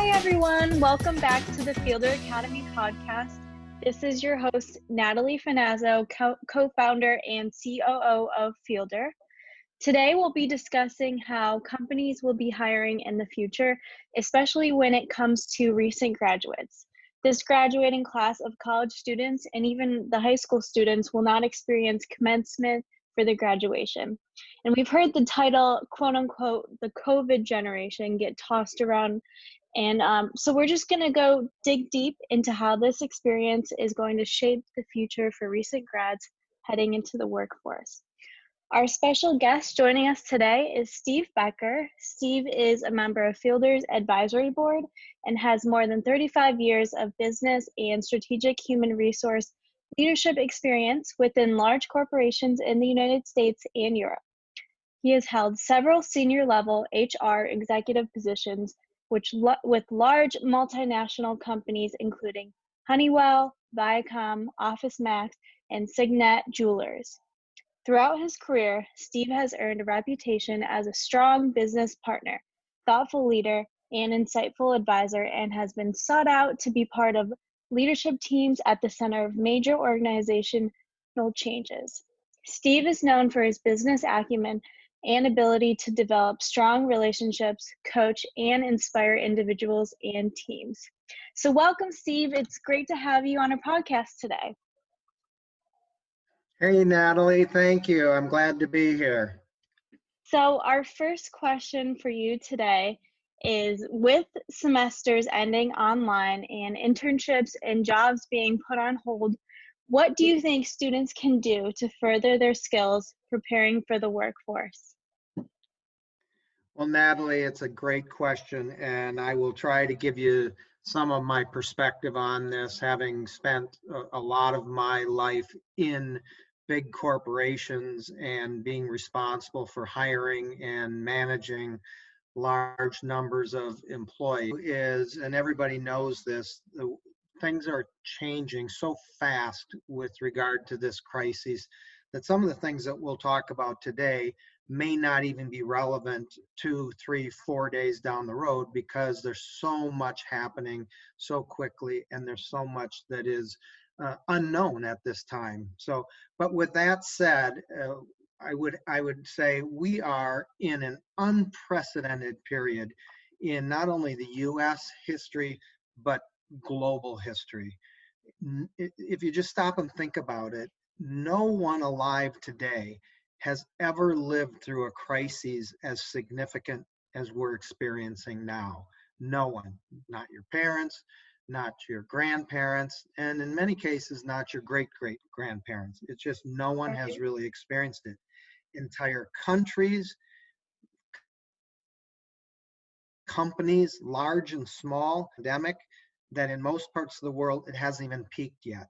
Hi, everyone. Welcome back to the Fieldr Academy podcast. This is your host, Natalie Finazzo, co-founder and COO of Fieldr. Today, we'll be discussing how companies will be hiring in the future, especially when it comes to recent graduates. This graduating class of college students and even the high school students will not experience commencement for their graduation. And we've heard the title, quote unquote, the COVID generation get tossed around. And so we're just going to go dig deep into how this experience is going to shape the future for recent grads heading into the workforce. Our special guest joining us today is Steve Becker. Steve is a member of Fieldr's advisory board and has more than 35 years of business and strategic human resource leadership experience within large corporations in the United States and Europe. He has held several senior level HR executive positions with large multinational companies including Honeywell, Viacom, OfficeMax, and Signet Jewelers. Throughout his career, Steve has earned a reputation as a strong business partner, thoughtful leader, and insightful advisor, and has been sought out to be part of leadership teams at the center of major organizational changes. Steve is known for his business acumen and ability to develop strong relationships, coach, and inspire individuals and teams. So welcome, Steve. It's great to have you on our podcast today. Hey, Natalie, thank you. I'm glad to be here. So our first question for you today is, with semesters ending online and internships and jobs being put on hold, what do you think students can do to further their skills preparing for the workforce? Well, Natalie, it's a great question, and I will try to give you some of my perspective on this, having spent a lot of my life in big corporations and being responsible for hiring and managing large numbers of employees. And everybody knows this, things are changing so fast with regard to this crisis that some of the things that we'll talk about today may not even be relevant 2, 3, 4 days down the road, because there's so much happening so quickly and there's so much that is unknown at this time. So, but with that said, I would say we are in an unprecedented period in not only the U.S. history, but global history. If you just stop and think about it, no one alive today has ever lived through a crisis as significant as we're experiencing now. No one, not your parents, not your grandparents, and in many cases, not your great-great-grandparents. It's just no one has really experienced it. Entire countries, companies, large and small, pandemic, that in most parts of the world, it hasn't even peaked yet.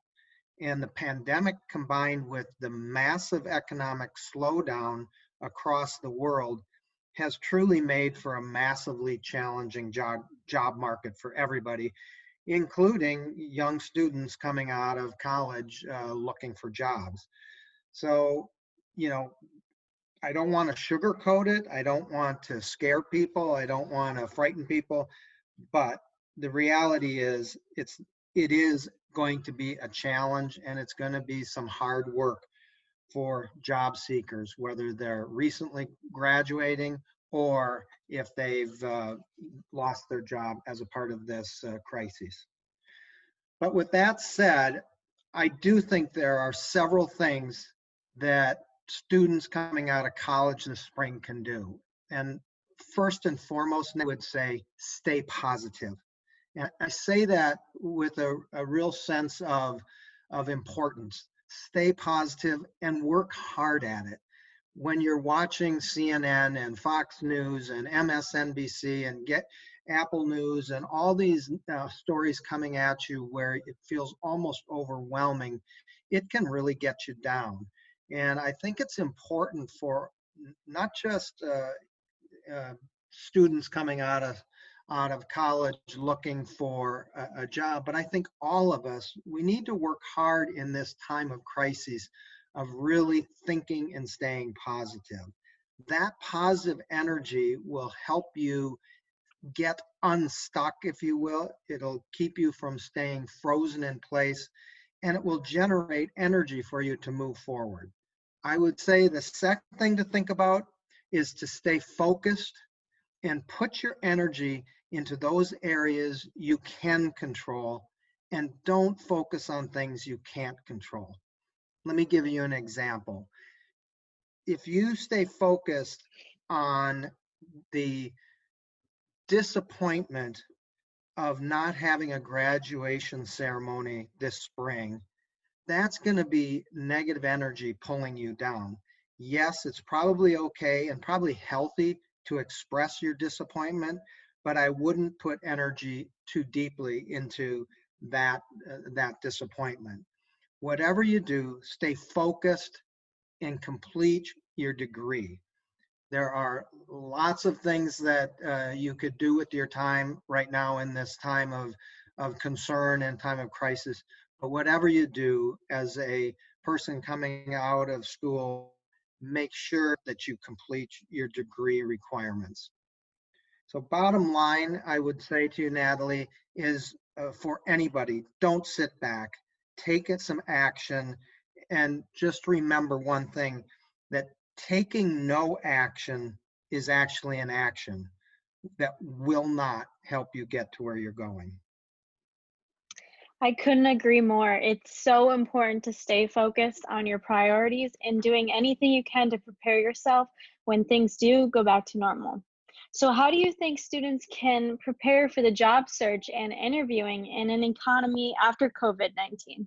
And the pandemic, combined with the massive economic slowdown across the world, has truly made for a massively challenging job market for everybody, including young students coming out of college looking for jobs. So, you know, I don't want to sugarcoat it. I don't want to scare people. I don't want to frighten people. But the reality is, it is going to be a challenge, and it's going to be some hard work for job seekers, whether they're recently graduating or if they've lost their job as a part of this crisis. But with that said, I do think there are several things that students coming out of college in the spring can do. And first and foremost, I would say stay positive. And I say that with a real sense of importance. Stay positive and work hard at it. When you're watching CNN and Fox News and MSNBC and get Apple News and all these stories coming at you where it feels almost overwhelming, it can really get you down. And I think it's important for not just students coming out of college looking for a job, but I think all of us, we need to work hard in this time of crisis of really thinking and staying positive. That positive energy will help you get unstuck, if you will. It'll keep you from staying frozen in place, and it will generate energy for you to move forward. I would say the second thing to think about is to stay focused and put your energy into those areas you can control, and don't focus on things you can't control. Let me give you an example. If you stay focused on the disappointment of not having a graduation ceremony this spring, that's going to be negative energy pulling you down. Yes, it's probably okay and probably healthy to express your disappointment, but I wouldn't put energy too deeply into that disappointment. Whatever you do, stay focused and complete your degree. There are lots of things that you could do with your time right now in this time of concern and time of crisis. But whatever you do as a person coming out of school, make sure that you complete your degree requirements. So bottom line, I would say to you, Natalie, is for anybody, don't sit back, take it some action, and just remember one thing, that taking no action is actually an action that will not help you get to where you're going. I couldn't agree more. It's so important to stay focused on your priorities and doing anything you can to prepare yourself when things do go back to normal. So, how do you think students can prepare for the job search and interviewing in an economy after COVID-19?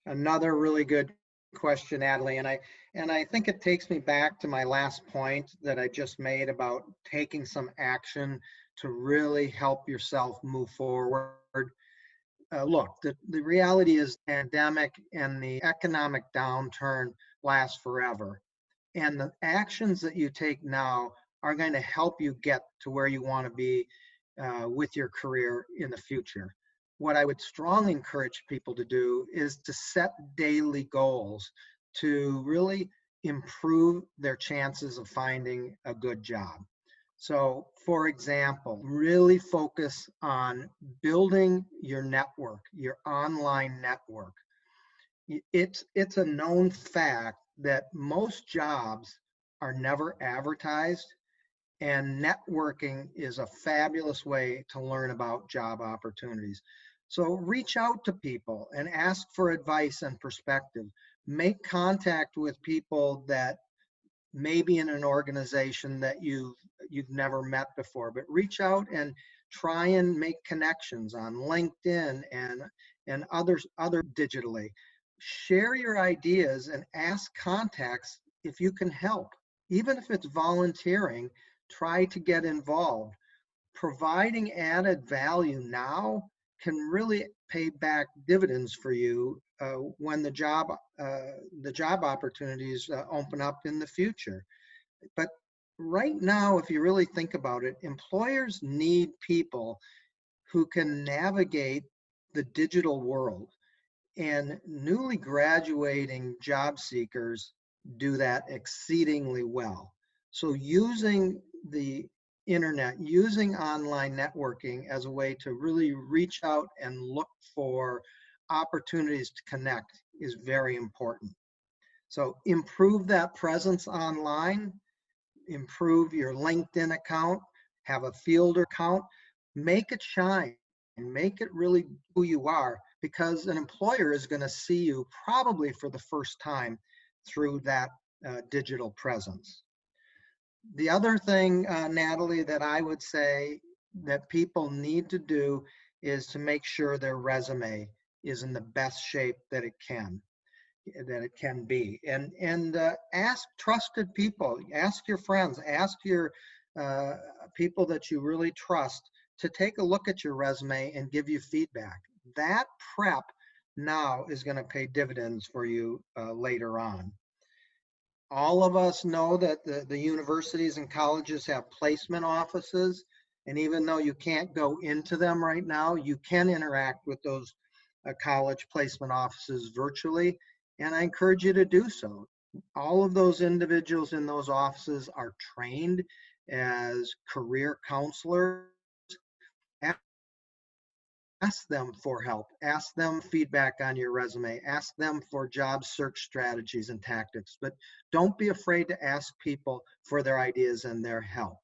Another really good question, Natalie, and I think it takes me back to my last point that I just made about taking some action to really help yourself move forward. Look, the reality is the pandemic and the economic downturn lasts forever. And the actions that you take now are going to help you get to where you want to be with your career in the future. What I would strongly encourage people to do is to set daily goals to really improve their chances of finding a good job. So, for example, really focus on building your network, your online network. It's a known fact that most jobs are never advertised, and networking is a fabulous way to learn about job opportunities. So reach out to people and ask for advice and perspective. Make contact with people that maybe in an organization that you've never met before, but reach out and try and make connections on LinkedIn and other digitally. Share your ideas and ask contacts if you can help. Even if it's volunteering, try to get involved. Providing added value now can really pay back dividends for you when the job opportunities open up in the future. But right now, if you really think about it, employers need people who can navigate the digital world, and newly graduating job seekers do that exceedingly well. So using the internet, using online networking as a way to really reach out and look for opportunities to connect is very important. So improve that presence online, improve your LinkedIn account, have a Fieldr account, make it shine, and make it really who you are, because an employer is going to see you probably for the first time through that digital presence. The other thing, Natalie, that I would say that people need to do is to make sure their resume is in the best shape that it can be, and ask trusted people, ask your friends, ask your people that you really trust to take a look at your resume and give you feedback. That prep now is going to pay dividends for you later on. All of us know that the universities and colleges have placement offices, and even though you can't go into them right now, you can interact with those college placement offices virtually, and I encourage you to do so. All of those individuals in those offices are trained as career counselors. Ask them for help, ask them feedback on your resume, ask them for job search strategies and tactics, but don't be afraid to ask people for their ideas and their help.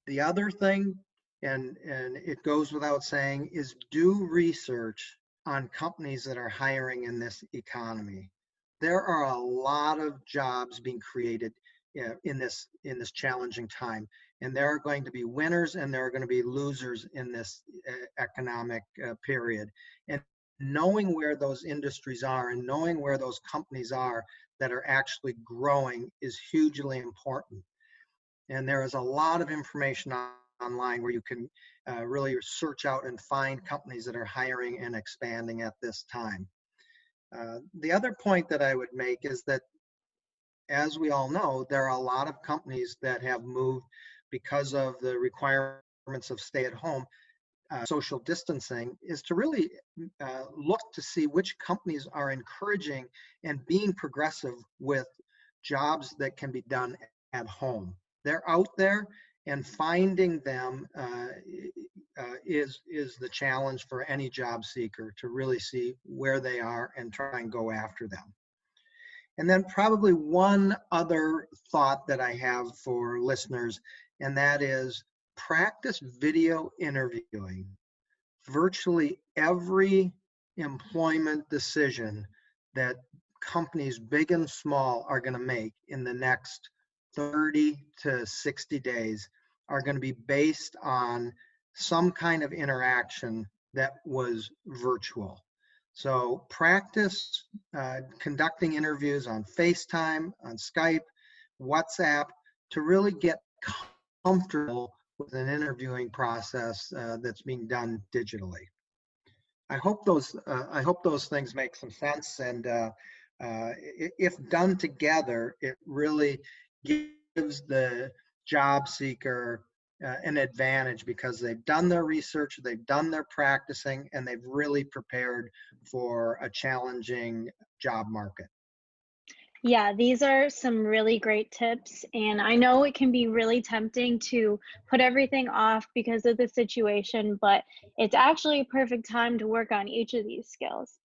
The other thing, and it goes without saying, is do research on companies that are hiring in this economy. There are a lot of jobs being created in this challenging time, and there are going to be winners and there are going to be losers in this economic period. And knowing where those industries are and knowing where those companies are that are actually growing is hugely important. And there is a lot of information online where you can really search out and find companies that are hiring and expanding at this time. The other point that I would make is that, as we all know, there are a lot of companies that have moved because of the requirements of stay at home, social distancing, is to really look to see which companies are encouraging and being progressive with jobs that can be done at home. They're out there, and finding them is the challenge for any job seeker, to really see where they are and try and go after them. And then probably one other thought that I have for listeners, and that is practice video interviewing. Virtually every employment decision that companies big and small are going to make in the next 30 to 60 days are going to be based on some kind of interaction that was virtual. So practice conducting interviews on FaceTime, on Skype, WhatsApp, to really get comfortable with an interviewing process that's being done digitally. I hope those things make some sense, and if done together, it really gives the job seeker an advantage, because they've done their research, they've done their practicing, and they've really prepared for a challenging job market. Yeah, these are some really great tips. And I know it can be really tempting to put everything off because of the situation, but it's actually a perfect time to work on each of these skills.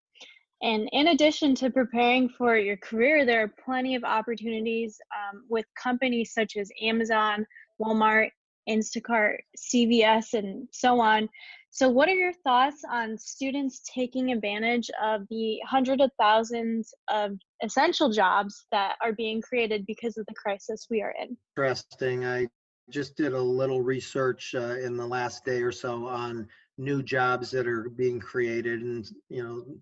And in addition to preparing for your career, there are plenty of opportunities with companies such as Amazon, Walmart, Instacart, CVS, and so on. So, what are your thoughts on students taking advantage of the hundreds of thousands of essential jobs that are being created because of the crisis we are in? Interesting. I just did a little research in the last day or so on new jobs that are being created, and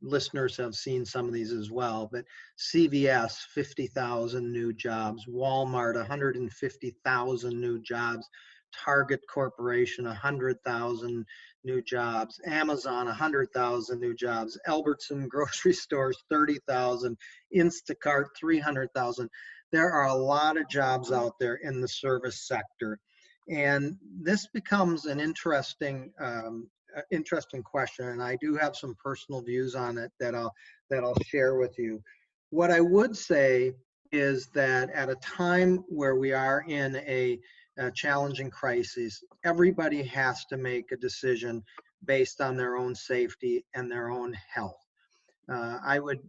listeners have seen some of these as well. But CVS, 50,000 new jobs. Walmart, 150,000 new jobs. Target Corporation, 100,000 new jobs. Amazon, 100,000 new jobs. Albertson grocery stores, 30,000. Instacart, 300,000. There are a lot of jobs out there in the service sector, and this becomes an interesting question. And I do have some personal views on it that I'll share with you. What I would say is that at a time where we are in a challenging crisis, everybody has to make a decision based on their own safety and their own health. I would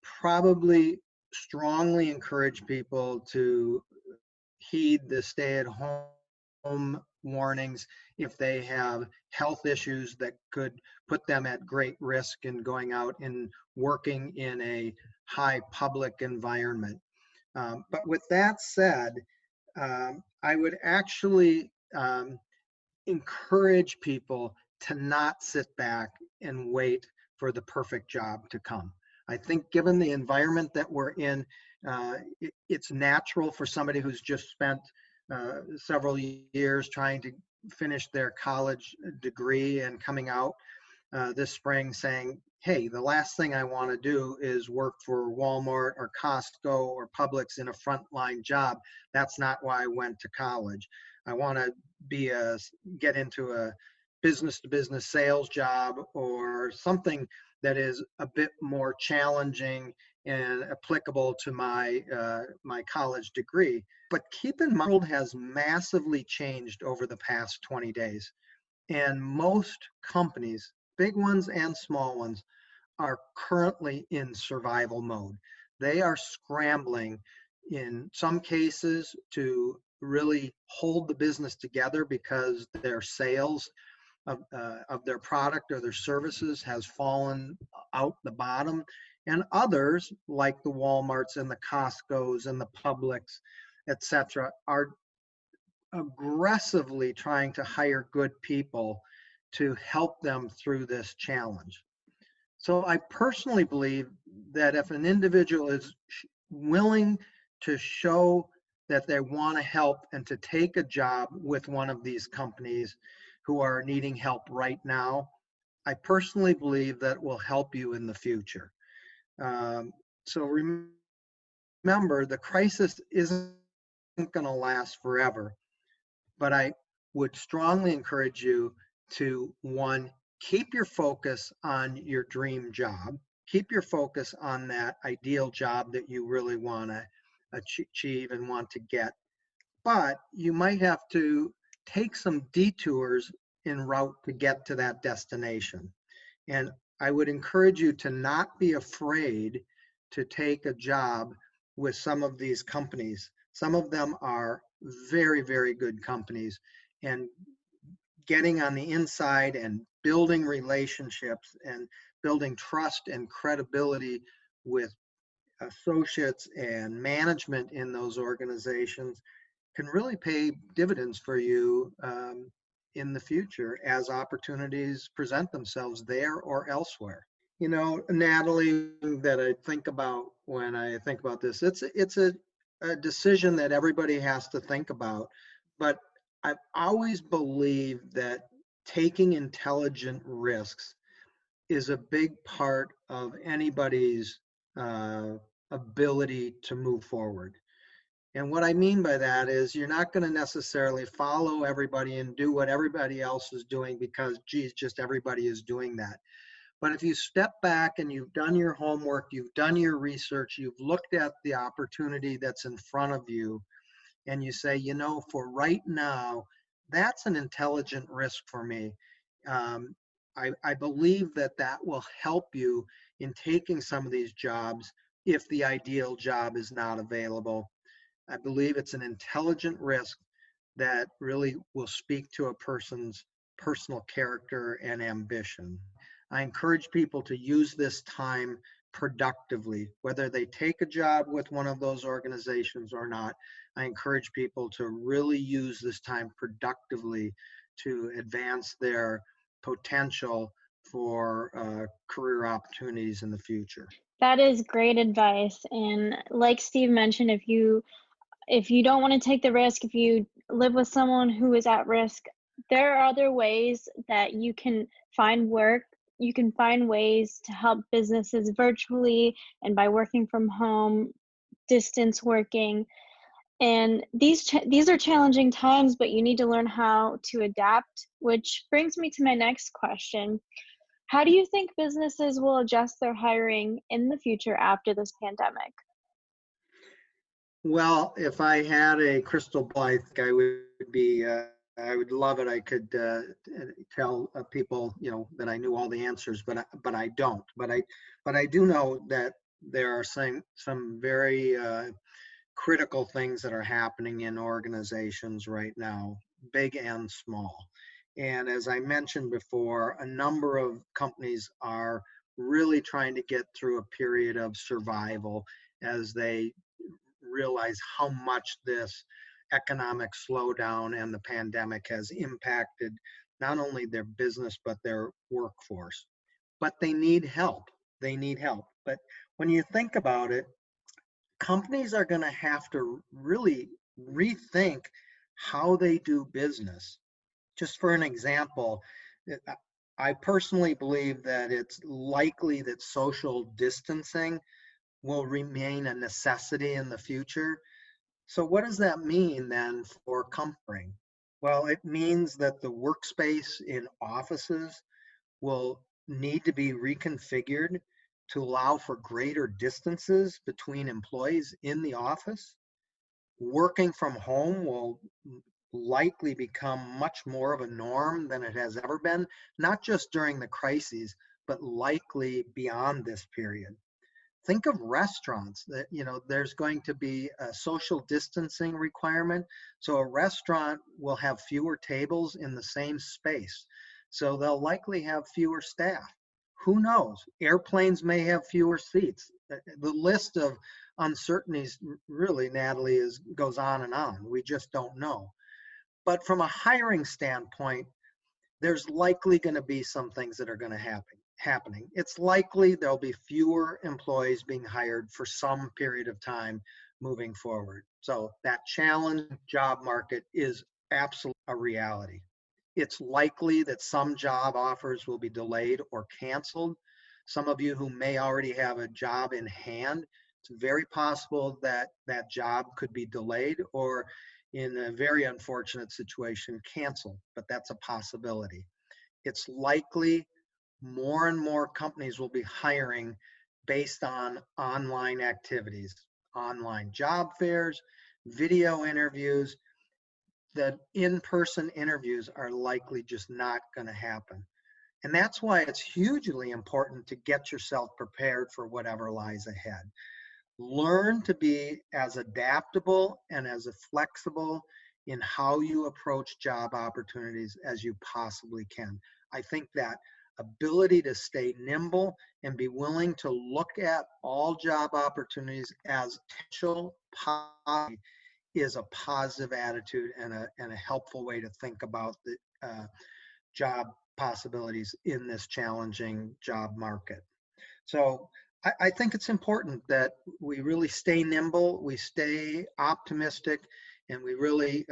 probably strongly encourage people to heed the stay-at-home warnings if they have health issues that could put them at great risk in going out and working in a high public environment. But with that said, I would actually encourage people to not sit back and wait for the perfect job to come. I think given the environment that we're in, it's natural for somebody who's just spent several years trying to finish their college degree and coming out this spring saying, hey, the last thing I want to do is work for Walmart or Costco or Publix in a frontline job. That's not why I went to college. I want to get into a business-to-business sales job or something that is a bit more challenging and applicable to my college degree. But keep in mind, the world has massively changed over the past 20 days. And most companies, big ones and small ones, are currently in survival mode. They are scrambling in some cases to really hold the business together because their sales of their product or their services has fallen out the bottom. And others, like the Walmarts and the Costco's and the Publix, etc., are aggressively trying to hire good people to help them through this challenge. So I personally believe that if an individual is willing to show that they want to help and to take a job with one of these companies who are needing help right now, I personally believe that will help you in the future. Um, so remember, the crisis isn't going to last forever, but I would strongly encourage you to, one, keep your focus on your dream job, keep your focus on that ideal job that you really want to achieve and want to get. But you might have to take some detours en route to get to that destination. And I would encourage you to not be afraid to take a job with some of these companies. Some of them are very, very good companies, and getting on the inside and building relationships and building trust and credibility with associates and management in those organizations can really pay dividends for you in the future as opportunities present themselves there or elsewhere. You know, Natalie, that I think about when I think about this, it's a decision that everybody has to think about. But I've always believed that taking intelligent risks is a big part of anybody's uh, ability to move forward. And what I mean by that is you're not going to necessarily follow everybody and do what everybody else is doing because, geez, just everybody is doing that. But if you step back and you've done your homework, you've done your research, you've looked at the opportunity that's in front of you, and you say, you know, for right now, that's an intelligent risk for me. Um, I believe that that will help you in taking some of these jobs if the ideal job is not available. I believe it's an intelligent risk that really will speak to a person's personal character and ambition. I encourage people to use this time productively, whether they take a job with one of those organizations or not. I encourage people to really use this time productively to advance their potential for career opportunities in the future. That is great advice. And like Steve mentioned, if you don't want to take the risk, if you live with someone who is at risk, there are other ways that you can find work. You can find ways to help businesses virtually and by working from home, distance working. And these are challenging times, but you need to learn how to adapt, which brings me to my next question. How do you think businesses will adjust their hiring in the future after this pandemic? Well, if I had a crystal ball, I think I would be, I would love it. I could tell people, you know, that I knew all the answers, but I don't. But I do know that there are some very critical things that are happening in organizations right now, big and small. And as I mentioned before, a number of companies are really trying to get through a period of survival as they realize how much this economic slowdown and the pandemic has impacted not only their business but their workforce. But they need help. They need help. But when you think about it, companies are going to have to really rethink how they do business. Just for an example, I personally believe that it's likely that social distancing will remain a necessity in the future. So what does that mean then for company? Well, it means that the workspace in offices will need to be reconfigured to allow for greater distances between employees in the office. Working from home will likely become much more of a norm than it has ever been, not just during the crises, but likely beyond this period. Think of restaurants that, there's going to be a social distancing requirement. So a restaurant will have fewer tables in the same space. So they'll likely have fewer staff. Who knows? Airplanes may have fewer seats. The list of uncertainties really, Natalie, goes on and on. We just don't know. But from a hiring standpoint, there's likely going to be some things that are going to happening. It's likely there'll be fewer employees being hired for some period of time moving forward. So that challenging job market is absolutely a reality. It's likely that some job offers will be delayed or canceled. Some of you who may already have a job in hand, it's very possible that that job could be delayed or, in a very unfortunate situation, canceled, but that's a possibility. It's likely more and more companies will be hiring based on online activities, online job fairs, video interviews. The in-person interviews are likely just not going to happen. And that's why it's hugely important to get yourself prepared for whatever lies ahead. Learn to be as adaptable and as flexible in how you approach job opportunities as you possibly can. I think that ability to stay nimble and be willing to look at all job opportunities as potential possibility is a positive attitude and a helpful way to think about the job possibilities in this challenging job market. So I think it's important that we really stay nimble, we stay optimistic, and we really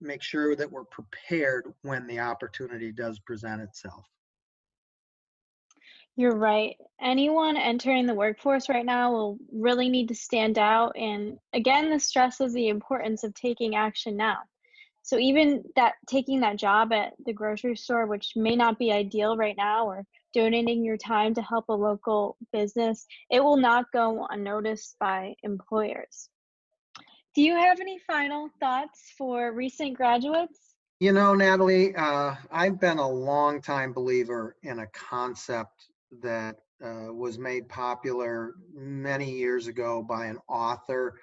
make sure that we're prepared when the opportunity does present itself. You're right. Anyone entering the workforce right now will really need to stand out. And again, this stresses the importance of taking action now. So even that taking that job at the grocery store, which may not be ideal right now, or donating your time to help a local business, it will not go unnoticed by employers. Do you have any final thoughts for recent graduates? Natalie, I've been a long time believer in a concept that was made popular many years ago by an author.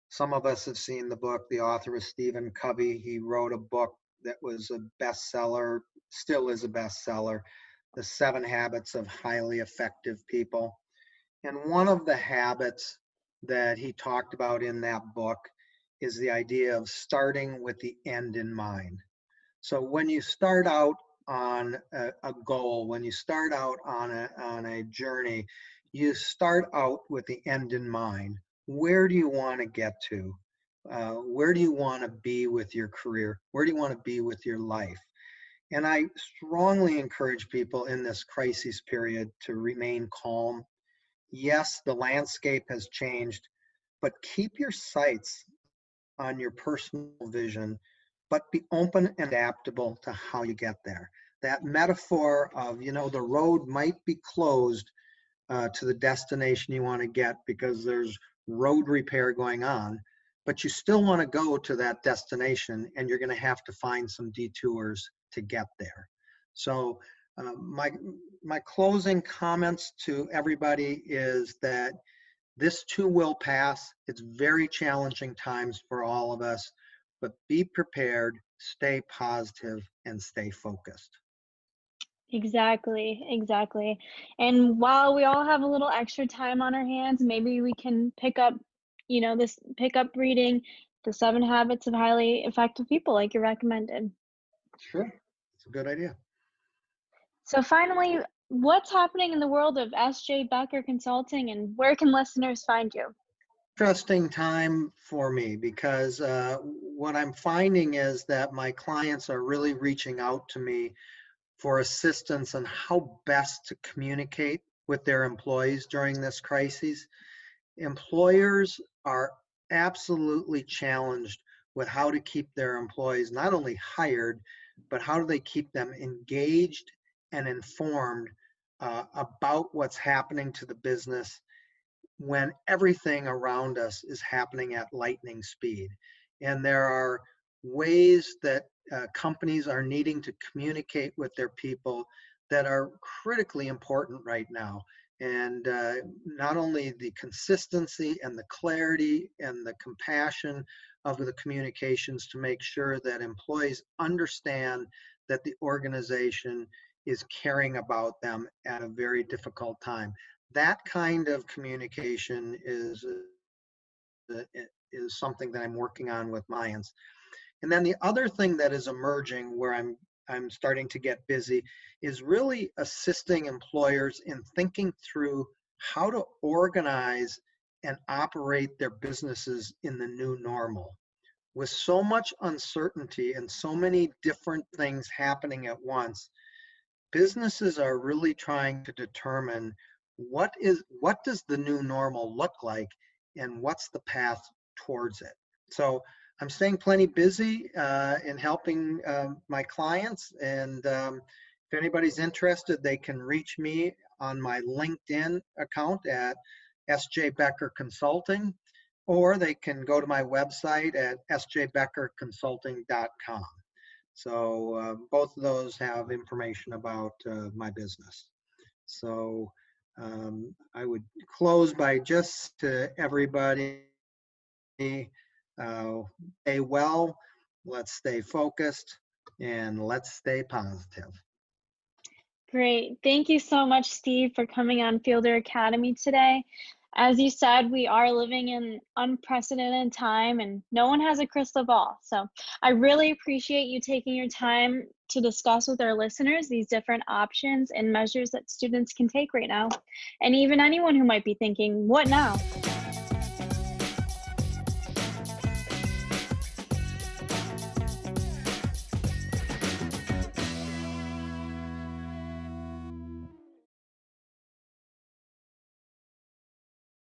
Some of us have seen the book. The author was Stephen Covey. He wrote a book that was a bestseller, still is a bestseller, The 7 Habits of Highly Effective People. And one of the habits that he talked about in that book is the idea of starting with the end in mind. So when you start out on a goal, when you start out on a journey, you start out with the end in mind. Where do you want to get to? Where do you want to be with your career? Where do you want to be with your life? And I strongly encourage people in this crisis period to remain calm. Yes, the landscape has changed, but keep your sights on your personal vision, but be open and adaptable to how you get there. That metaphor of, the road might be closed to the destination you want to get because there's road repair going on, but you still want to go to that destination, and you're going to have to find some detours to get there. So my closing comments to everybody is that this too will pass. It's very challenging times for all of us, but be prepared, stay positive, and stay focused. Exactly, exactly. And while we all have a little extra time on our hands, maybe we can pick up reading The 7 Habits of Highly Effective People, like you recommended. Sure, it's a good idea. So finally, what's happening in the world of S.J. Becker Consulting, and where can listeners find you? Interesting time for me because what I'm finding is that my clients are really reaching out to me for assistance on how best to communicate with their employees during this crisis. Employers are absolutely challenged with how to keep their employees not only hired, but how do they keep them engaged and informed about what's happening to the business when everything around us is happening at lightning speed. And there are ways that companies are needing to communicate with their people that are critically important right now. And not only the consistency and the clarity and the compassion of the communications to make sure that employees understand that the organization is caring about them at a very difficult time. That kind of communication is something that I'm working on with Mayans. And then the other thing that is emerging where I'm starting to get busy is really assisting employers in thinking through how to organize and operate their businesses in the new normal. With so much uncertainty and so many different things happening at once, businesses are really trying to determine what does the new normal look like and what's the path towards it. So I'm staying plenty busy in helping my clients, and if anybody's interested, they can reach me on my LinkedIn account at SJ Becker Consulting, or they can go to my website at sjbeckerconsulting.com. So both of those have information about my business. So I would close by just to everybody, stay well, let's stay focused, and let's stay positive. Great. Thank you so much, Steve, for coming on Fieldr Academy today. As you said, we are living in unprecedented time and no one has a crystal ball. So I really appreciate you taking your time to discuss with our listeners these different options and measures that students can take right now. And even anyone who might be thinking, what now?